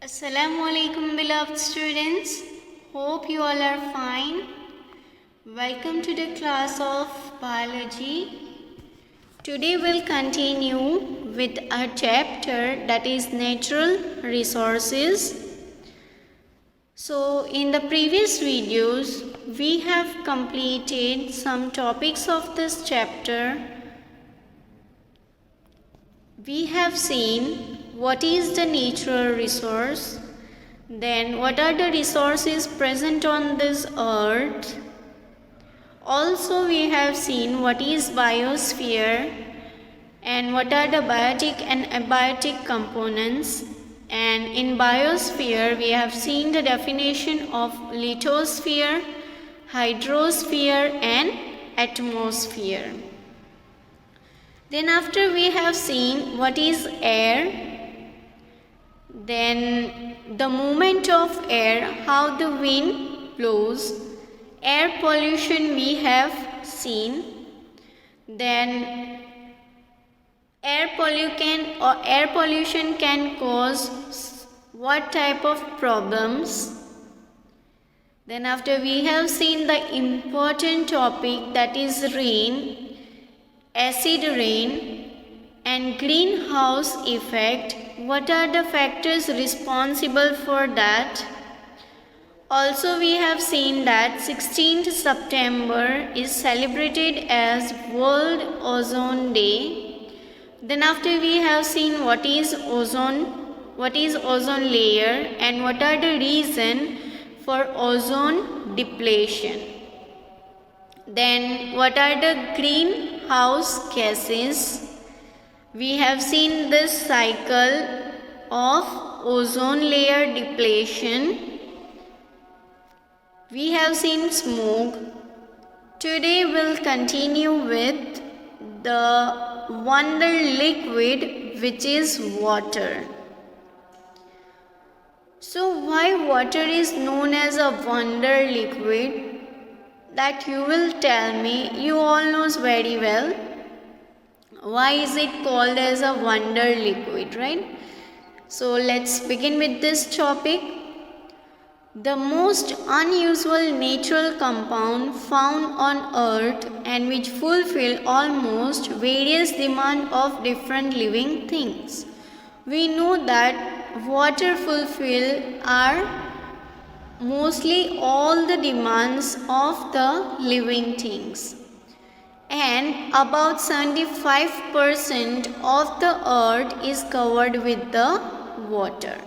Assalamu alaikum beloved students. Hope you all are fine. Welcome to the class of biology. Today we'll continue with our chapter that is natural resources. So in the previous videos we have completed some topics of this chapter. We have seen what is the natural resource, then what are the resources present on this earth. Also we have seen what is biosphere and what are the biotic and abiotic components. And in biosphere we have seen the definition of lithosphere, hydrosphere and atmosphere. Then after we have seen what is air, then the movement of air, how the wind blows, air pollution we have seen, then air pollution can cause what type of problems. Then after we have seen the important topic that is rain, acid rain and greenhouse effect. What are the factors responsible for that? Also we have seen that 16th September is celebrated as World Ozone Day. Then after we have seen what is ozone layer and what are the reason for ozone depletion. Then what are the greenhouse gases? We have seen this cycle of ozone layer depletion. We have seen smoke. Today we'll continue with the wonder liquid, which is water. So why water is known as a wonder liquid? That you will tell me. You all knows very well. Why is it called as a wonder liquid, right? So let's begin with this topic. The most unusual natural compound found on earth and which fulfill almost various demands of different living things. We know that water fulfill our mostly all the demands of the living things. And about 75% of the earth is covered with the water.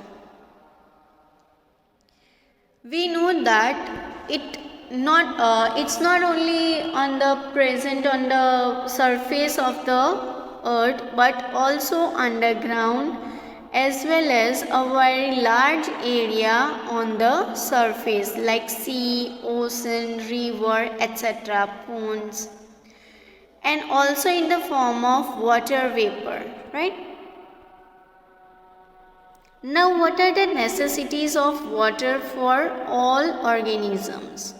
We know that it's not only on the surface of the earth but also underground, as well as a very large area on the surface like sea, ocean, river, etc., ponds, and also in the form of water vapor, right? Now what are the necessities of water for all organisms?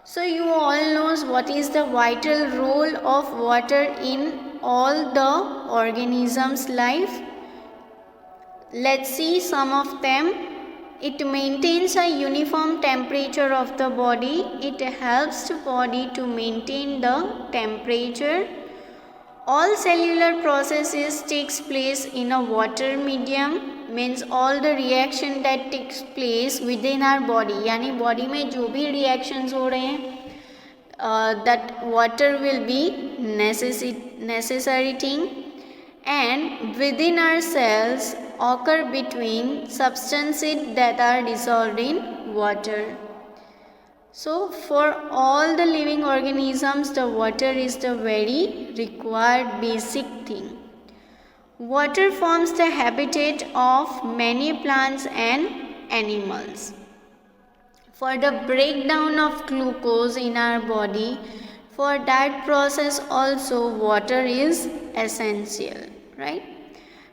So you all knows what is the vital role of water in all the organisms' life. Let's see some of them. It maintains a uniform temperature of the body. It helps the body to maintain the temperature. All cellular processes takes place in a water medium. Means all the reaction that takes place within our body, यानी body में जो भी reactions हो रहे हैं, that water will be necessary thing. And within our cells occur between substances that are dissolved in water. So for all the living organisms, the water is the very required basic thing. Water forms the habitat of many plants and animals. For the breakdown of glucose in our body, for that process also water is essential, right?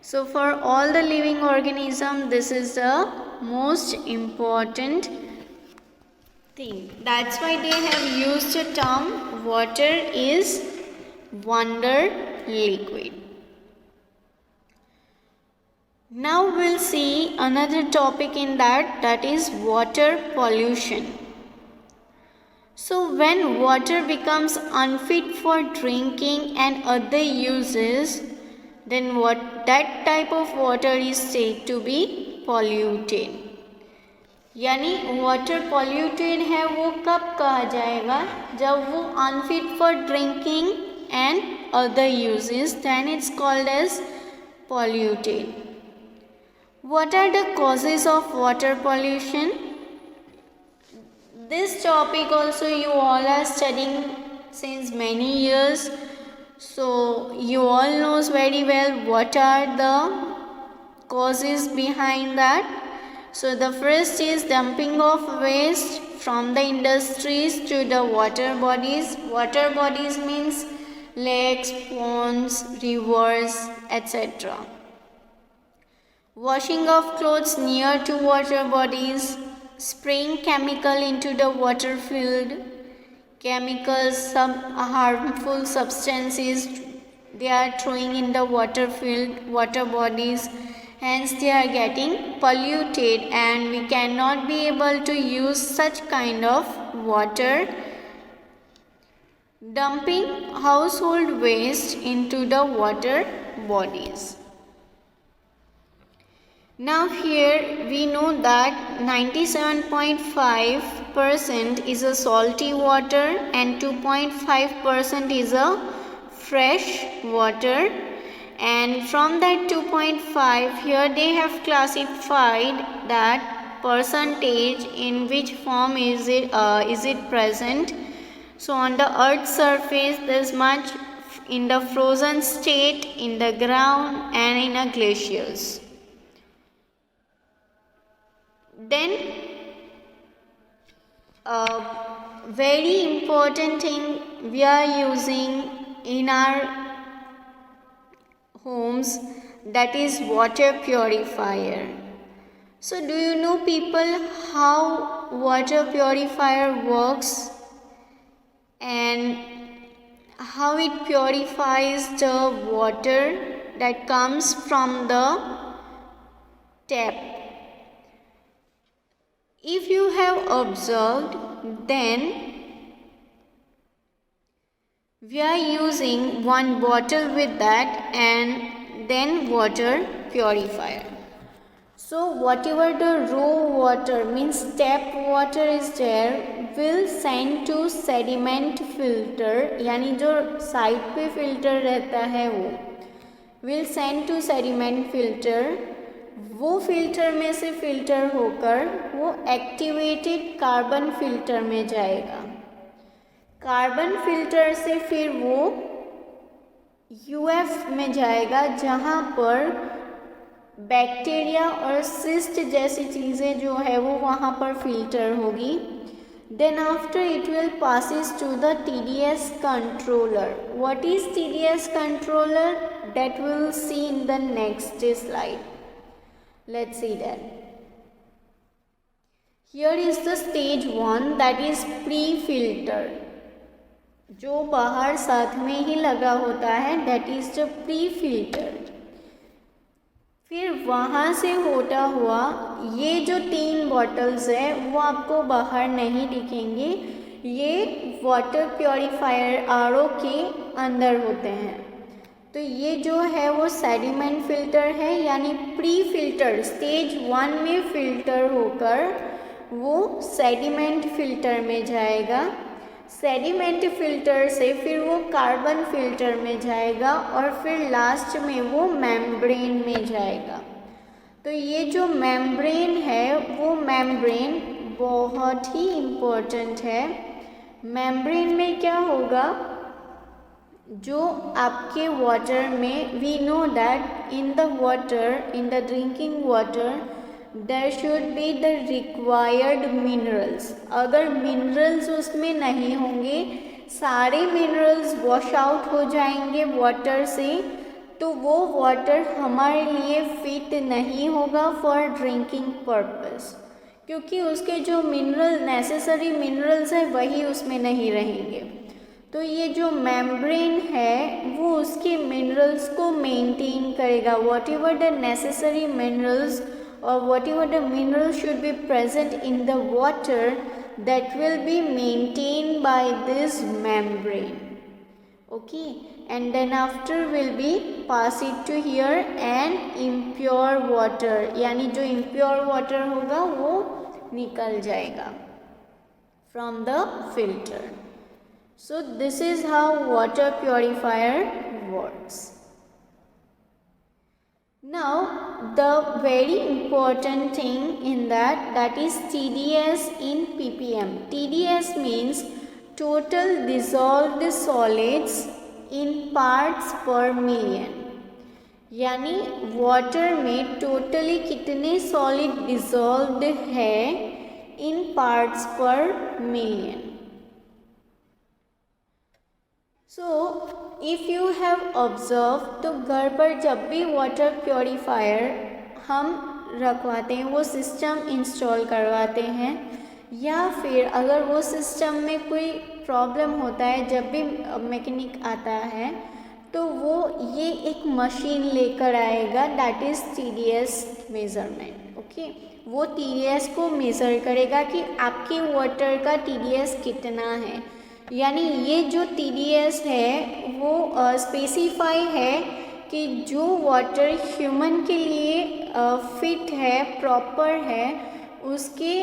So for all the living organisms, this is the most important thing. That's why they have used the term water is wonder liquid. Now we'll see another topic in that is water pollution. So when water becomes unfit for drinking and other uses, then that type of water is said to be polluted. यानी water polluted है वो कब कहा जाएगा, जब वो unfit for drinking and other uses, then it's called as polluted. What are the causes of water pollution? This topic also you all are studying since many years, so you all knows very well what are the causes behind that. So the first is dumping of waste from the industries to the water bodies. Water bodies means lakes, ponds, rivers, etc. Washing of clothes near to water bodies, spraying chemical into the water field. Chemicals, some harmful substances they are throwing in the water field, water bodies. Hence they are getting polluted and we cannot be able to use such kind of water. Dumping household waste into the water bodies. Now here we know that 97.5% is a salty water and 2.5% is a fresh water. And from that 2.5, here they have classified that percentage in which form is it present. So on the earth's surface this much, in the frozen state, in the ground and in a glaciers. Then very important thing we are using in our homes, that is water purifier. So do you know people how water purifier works and how it purifies the water that comes from the tap? If you have observed, then we are using one bottle with that and then water purifier. So whatever the raw water means tap water is there will send to sediment filter, यानी जो side पे filter रहता है वो will send to sediment filter. वो filter में से filter होकर वो एक्टिवेटेड कार्बन फिल्टर में जाएगा. कार्बन फिल्टर से फिर वो यूएफ में जाएगा जहाँ पर बैक्टीरिया और सिस्ट जैसी चीज़ें जो है वो वहाँ पर फिल्टर होगी. Then after it will passes to the TDS controller. What is TDS controller? That we will see in the next slide. Let's see that. Here is the stage 1 that is pre filter, जो बाहर साथ में ही लगा होता है, that is the pre filter. फिर वहाँ से होता हुआ ये जो 3 बॉटल्स है वो आपको बाहर नहीं दिखेंगे, ये वाटर प्योरीफायर RO के अंदर होते हैं. तो ये जो है वो सेडिमेंट फिल्टर है, यानी प्री फिल्टर स्टेज 1 में फिल्टर होकर वो सेडिमेंट फिल्टर में जाएगा. सेडिमेंट फिल्टर से फिर वो कार्बन फिल्टर में जाएगा और फिर लास्ट में वो मेम्ब्रेन में जाएगा. तो ये जो मेम्ब्रेन है वो मेम्ब्रेन बहुत ही इम्पोर्टेंट है. मेम्ब्रेन में क्या होगा, जो आपके वाटर में we know that in the water, in the drinking water there should be the required minerals. अगर मिनरल्स उसमें नहीं होंगे, सारे मिनरल्स वॉश आउट हो जाएंगे वाटर से, तो वो वाटर हमारे लिए फिट नहीं होगा फॉर ड्रिंकिंग पर्पस, क्योंकि उसके जो मिनरल नेसेसरी मिनरल्स है वही उसमें नहीं रहेंगे. तो ये जो मेम्ब्रेन है वो उसके मिनरल्स को मेंटेन करेगा. What ever the necessary minerals or whatever the minerals should be present in the water, that will be maintained by this membrane. Okay, and then after will be pass it to here and impure water, यानी जो impure water होगा वो निकल जाएगा from the filter. So this is how water purifier works. Now the very important thing in that is TDS in ppm. TDS means total dissolved solids in parts per million. यानी water में totally कितने solid dissolved है इन parts पर million. So if you have observe, तो घर पर जब भी वाटर प्योरीफायर हम रखवाते हैं, वो सिस्टम इंस्टॉल करवाते हैं, या फिर अगर वो सिस्टम में कोई प्रॉब्लम होता है, जब भी मैकेनिक आता है तो वो ये एक मशीन लेकर आएगा, that is TDS measurement. Okay, वो TDS को मेज़र करेगा कि आपके वाटर का TDS कितना है. यानी ये जो TDS है वो स्पेसिफाई है कि जो वाटर ह्यूमन के लिए फिट है, प्रॉपर है, उसके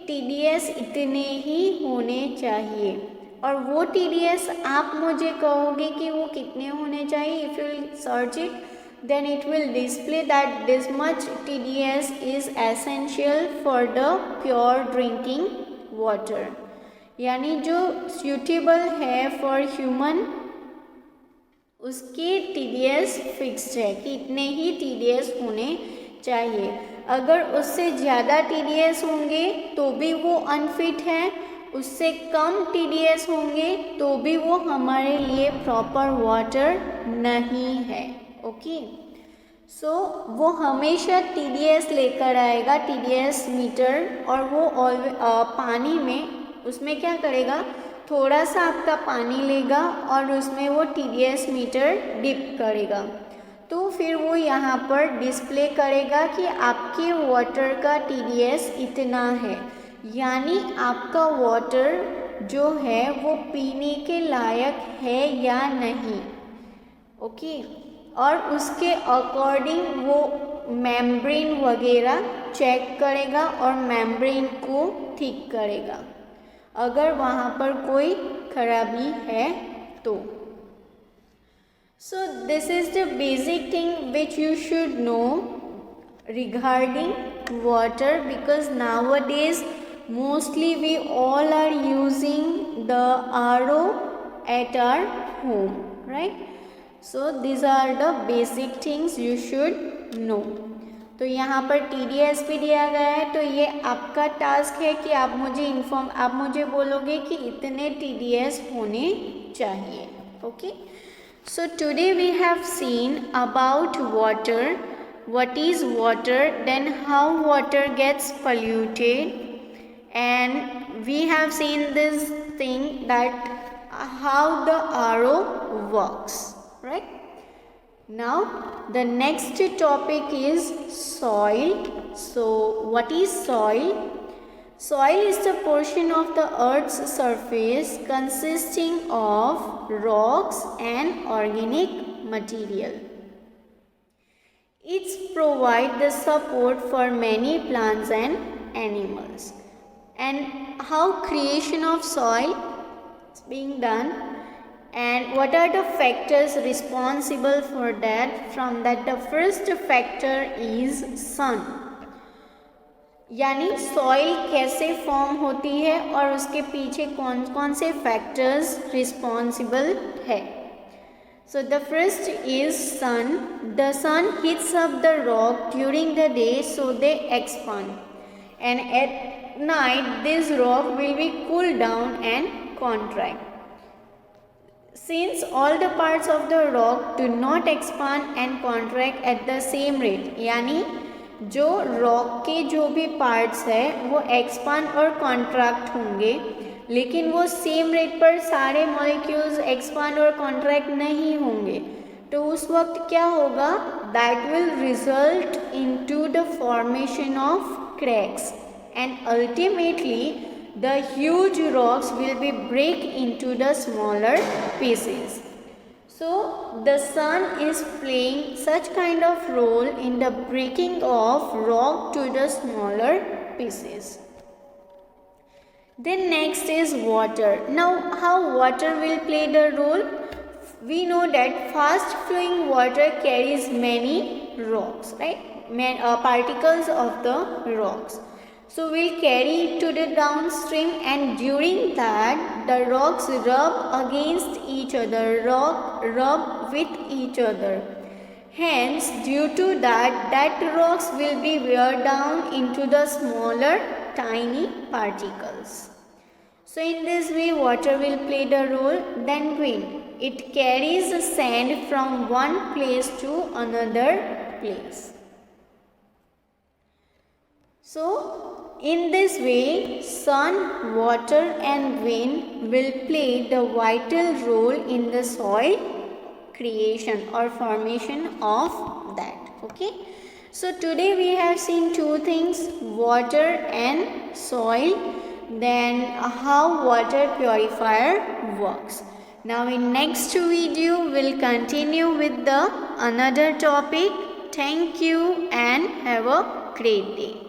TDS इतने ही होने चाहिए. और वो TDS आप मुझे कहोगे कि वो कितने होने चाहिए. If you will search it, then it will display that this much TDS is essential for the pure drinking water. यानी जो suitable है for human, उसके TDS फिक्स्ड है कि इतने ही TDS होने चाहिए. अगर उससे ज़्यादा TDS होंगे तो भी वो अनफिट है, उससे कम TDS होंगे तो भी वो हमारे लिए प्रॉपर वाटर नहीं है. ओके, सो वो हमेशा TDS लेकर आएगा, TDS मीटर, और वो पानी में उसमें क्या करेगा, थोड़ा सा आपका पानी लेगा और उसमें वो TDS मीटर डिप करेगा. तो फिर वो यहाँ पर डिस्प्ले करेगा कि आपके वाटर का TDS इतना है, यानी आपका वाटर जो है वो पीने के लायक है या नहीं. ओके, और उसके अकॉर्डिंग वो मेम्ब्रेन वगैरह चेक करेगा और मेम्ब्रेन को ठीक करेगा अगर वहाँ पर कोई खराबी है तो. So this is the basic thing which you should know regarding water, because nowadays mostly we all are using the RO at our home, right? So these are the basic things you should know. तो यहाँ पर TDS भी दिया गया है, तो ये आपका टास्क है कि आप मुझे बोलोगे कि इतने TDS होने चाहिए. Okay, so today we have seen about water, what is water, then how water gets polluted, and we have seen this thing that how the RO works, right? Now the next topic is soil. So what is soil? Soil is the portion of the earth's surface consisting of rocks and organic material. It provides the support for many plants and animals. And how creation of soil is being done, and what are the factors responsible for that? From that, the first factor is sun. यानी soil कैसे form होती है और उसके पीछे कौन कौन से फैक्टर्स रिस्पॉन्सिबल है. So the first is sun. The sun heats up the rock during the day, so they expand, and at night this rock will be cooled down and contract. Since all the parts of the rock do not expand and contract at the same rate, यानी जो rock के जो भी parts है वो expand और contract होंगे, लेकिन वो सेम रेट पर सारे मॉलिक्यूल्स एक्सपांड और कॉन्ट्रैक्ट नहीं होंगे, तो उस वक्त क्या होगा, that will result into the formation of cracks and ultimately the huge rocks will be break into the smaller pieces. So the sun is playing such kind of role in the breaking of rock to the smaller pieces. Then next is water. Now how water will play the role? We know that fast flowing water carries many rocks, right? Particles of the rocks. So we'll carry it to the downstream, and during that the rocks rub against each other, rub with each other. Hence, due to that rocks will be wear down into the smaller tiny particles. So in this way water will play the role. Then wind, it carries the sand from one place to another place. So in this way sun, water and wind will play the vital role in the soil creation or formation of that. Okay, so today we have seen two things, water and soil, then how water purifier works. Now in next video we'll continue with the another topic. Thank you and have a great day.